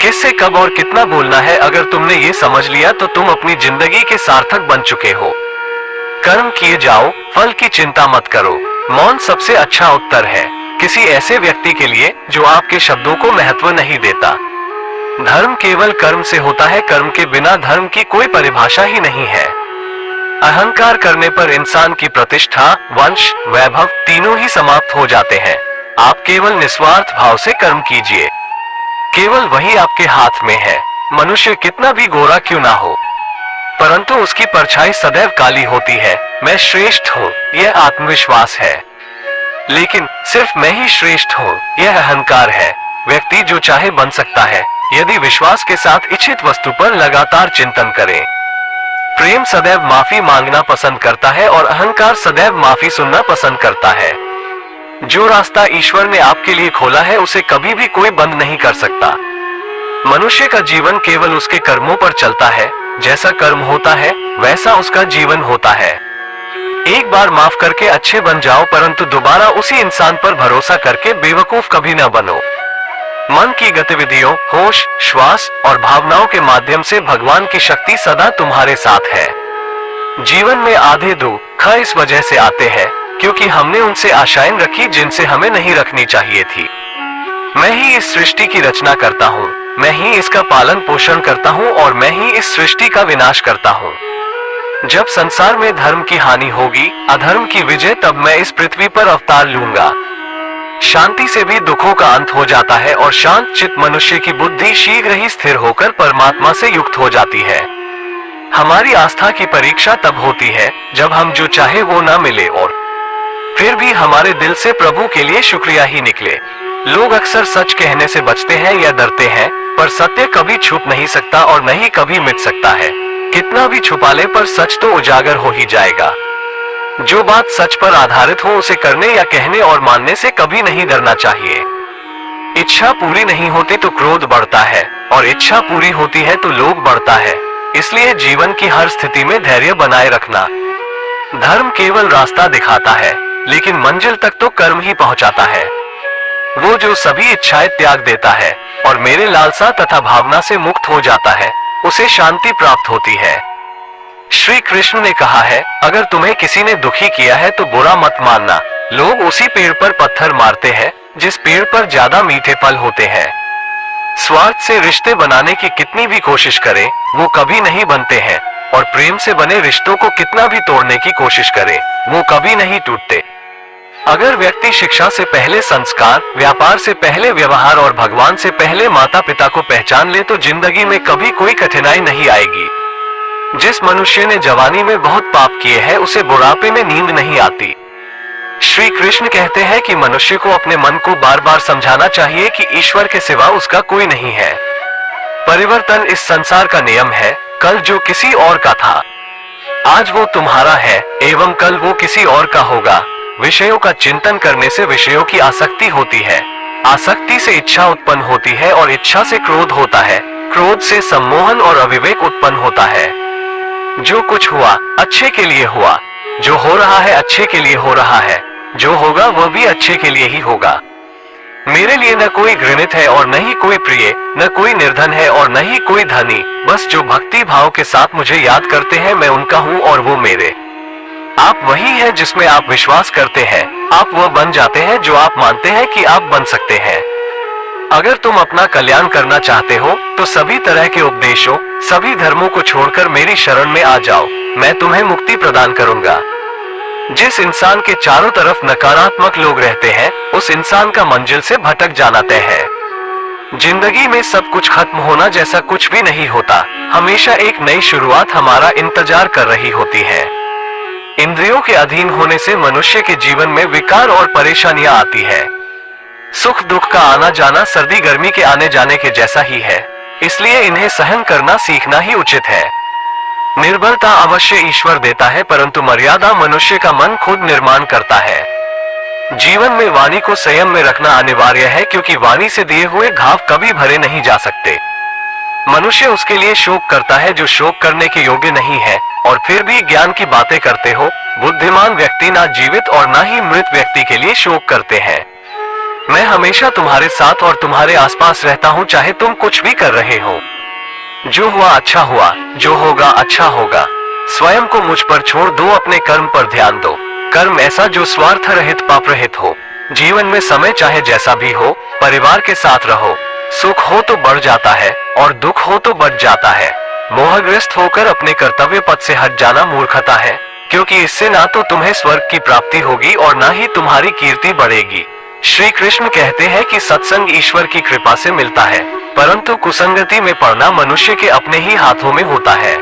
किससे कब और कितना बोलना है, अगर तुमने ये समझ लिया तो तुम अपनी जिंदगी के सार्थक बन चुके हो। कर्म किए जाओ, फल की चिंता मत करो। मौन सबसे अच्छा उत्तर है किसी ऐसे व्यक्ति के लिए जो आपके शब्दों को महत्व नहीं देता। धर्म केवल कर्म से होता है, कर्म के बिना धर्म की कोई परिभाषा ही नहीं है। अहंकार करने पर इंसान की प्रतिष्ठा, वंश, वैभव तीनों ही समाप्त हो जाते हैं। आप केवल निस्वार्थ भाव से कर्म कीजिए, केवल वही आपके हाथ में है। मनुष्य कितना भी गोरा क्यों ना हो, परंतु उसकी परछाई सदैव काली होती है। मैं श्रेष्ठ हूँ, यह आत्मविश्वास है, लेकिन सिर्फ मैं ही श्रेष्ठ हूँ, यह अहंकार है। व्यक्ति जो चाहे बन सकता है यदि विश्वास के साथ इच्छित वस्तु पर लगातार चिंतन करे। प्रेम सदैव माफी मांगना पसंद करता है और अहंकार सदैव माफी सुनना पसंद करता है। जो रास्ता ईश्वर ने आपके लिए खोला है उसे कभी भी कोई बंद नहीं कर सकता। मनुष्य का जीवन केवल उसके कर्मों पर चलता है, जैसा कर्म होता है वैसा उसका जीवन होता है। एक बार माफ करके अच्छे बन जाओ, परंतु दोबारा उसी इंसान पर भरोसा करके बेवकूफ कभी न बनो। मन की गतिविधियों, होश, श्वास और भावनाओं के माध्यम से भगवान की शक्ति सदा तुम्हारे साथ है। जीवन में आधे दुख इस वजह से आते हैं क्योंकि हमने उनसे आशाएं रखी जिनसे हमें नहीं रखनी चाहिए थी। मैं ही इस सृष्टि की रचना करता हूँ, मैं ही इसका पालन पोषण करता हूँ और मैं ही इस सृष्टि का विनाश करता हूँ। जब संसार में धर्म की हानि होगी, अधर्म की विजय, तब मैं इस पृथ्वी पर अवतार लूंगा। शांति से भी दुखों का अंत हो जाता है और शांत चित्त मनुष्य की बुद्धि शीघ्र ही स्थिर होकर परमात्मा से युक्त हो जाती है। हमारी आस्था की परीक्षा तब होती है जब हम जो चाहे वो ना मिले और फिर भी हमारे दिल से प्रभु के लिए शुक्रिया ही निकले। लोग अक्सर सच कहने से बचते हैं या डरते हैं, पर सत्य कभी छुप नहीं सकता और न ही कभी मिट सकता है। कितना भी छुपा ले पर सच तो उजागर हो ही जाएगा। जो बात सच पर आधारित हो उसे करने या कहने और मानने से कभी नहीं डरना चाहिए। इच्छा पूरी नहीं होती तो क्रोध बढ़ता है और इच्छा पूरी होती है तो लोभ बढ़ता है। इसलिए जीवन की हर स्थिति में धैर्य बनाए रखना। धर्म केवल रास्ता दिखाता है, लेकिन मंजिल तक तो कर्म ही पहुंचाता है। वो जो सभी इच्छाएं त्याग देता है और मेरे लालसा तथा भावना से मुक्त हो जाता है, उसे शांति प्राप्त होती है। श्री कृष्ण ने कहा है, अगर तुम्हें किसी ने दुखी किया है तो बुरा मत मानना। लोग उसी पेड़ पर पत्थर मारते हैं जिस पेड़ पर ज्यादा मीठे फल होते हैं। स्वार्थ से रिश्ते बनाने की कितनी भी कोशिश करें, वो कभी नहीं बनते हैं, और प्रेम से बने रिश्तों को कितना भी तोड़ने की कोशिश करे, वो कभी नहीं टूटते। अगर व्यक्ति शिक्षा से पहले संस्कार, व्यापार से पहले व्यवहार और भगवान से पहले माता पिता को पहचान ले तो जिंदगी में कभी कोई कठिनाई नहीं आएगी। जिस मनुष्य ने जवानी में बहुत पाप किए हैं उसे बुढ़ापे में नींद नहीं आती। श्री कृष्ण कहते हैं कि मनुष्य को अपने मन को बार बार समझाना चाहिए कि ईश्वर के सिवा उसका कोई नहीं है। परिवर्तन इस संसार का नियम है। कल जो किसी और का था, आज वो तुम्हारा है एवं कल वो किसी और का होगा। विषयों का चिंतन करने से विषयों की आसक्ति होती है, आसक्ति से इच्छा उत्पन्न होती है और इच्छा से क्रोध होता है, क्रोध से सम्मोहन और अविवेक उत्पन्न होता है। जो कुछ हुआ अच्छे के लिए हुआ, जो हो रहा है अच्छे के लिए हो रहा है, जो होगा वह भी अच्छे के लिए ही होगा। मेरे लिए न कोई घृणित है और न ही कोई प्रिय, न कोई निर्धन है और न ही कोई धनी। बस जो भक्ति भाव के साथ मुझे याद करते हैं मैं उनका हूँ और वो मेरे। आप वही है जिसमें आप विश्वास करते हैं। आप वह बन जाते हैं जो आप मानते हैं कि आप बन सकते हैं। अगर तुम अपना कल्याण करना चाहते हो तो सभी तरह के उपदेशों, सभी धर्मों को छोड़कर मेरी शरण में आ जाओ, मैं तुम्हें मुक्ति प्रदान करूंगा। जिस इंसान के चारों तरफ नकारात्मक लोग रहते हैं उस इंसान का मंजिल से भटक जाना तय है। जिंदगी में सब कुछ खत्म होना जैसा कुछ भी नहीं होता, हमेशा एक नई शुरुआत हमारा इंतजार कर रही होती है। इंद्रियों के अधीन होने से मनुष्य के जीवन में विकार और परेशानियां आती है। सुख दुख का आना जाना सर्दी गर्मी के आने जाने के जैसा ही है, इसलिए इन्हें सहन करना सीखना ही उचित है। निर्बलता अवश्य ईश्वर देता है, परंतु मर्यादा मनुष्य का मन खुद निर्माण करता है। जीवन में वाणी को संयम में रखना अनिवार्य है, क्योंकि वाणी से दिए हुए घाव कभी भरे नहीं जा सकते। मनुष्य उसके लिए शोक करता है जो शोक करने के योग्य नहीं है, और फिर भी ज्ञान की बातें करते हो। बुद्धिमान व्यक्ति ना जीवित और ना ही मृत व्यक्ति के लिए शोक करते हैं। मैं हमेशा तुम्हारे साथ और तुम्हारे आसपास रहता हूँ, चाहे तुम कुछ भी कर रहे हो। जो हुआ अच्छा हुआ, जो होगा अच्छा होगा। स्वयं को मुझ पर छोड़ दो, अपने कर्म पर ध्यान दो। कर्म ऐसा जो स्वार्थ रहित पाप रहित हो। जीवन में समय चाहे जैसा भी हो, परिवार के साथ रहो। सुख हो तो बढ़ जाता है और दुख हो तो बढ़ जाता है। मोहग्रस्त होकर अपने कर्तव्य पथ से हट जाना मूर्खता है, क्योंकि इससे ना तो तुम्हें स्वर्ग की प्राप्ति होगी और ना ही तुम्हारी कीर्ति बढ़ेगी। श्री कृष्ण कहते हैं कि सत्संग ईश्वर की कृपा से मिलता है, परंतु कुसंगति में पड़ना मनुष्य के अपने ही हाथों में होता है।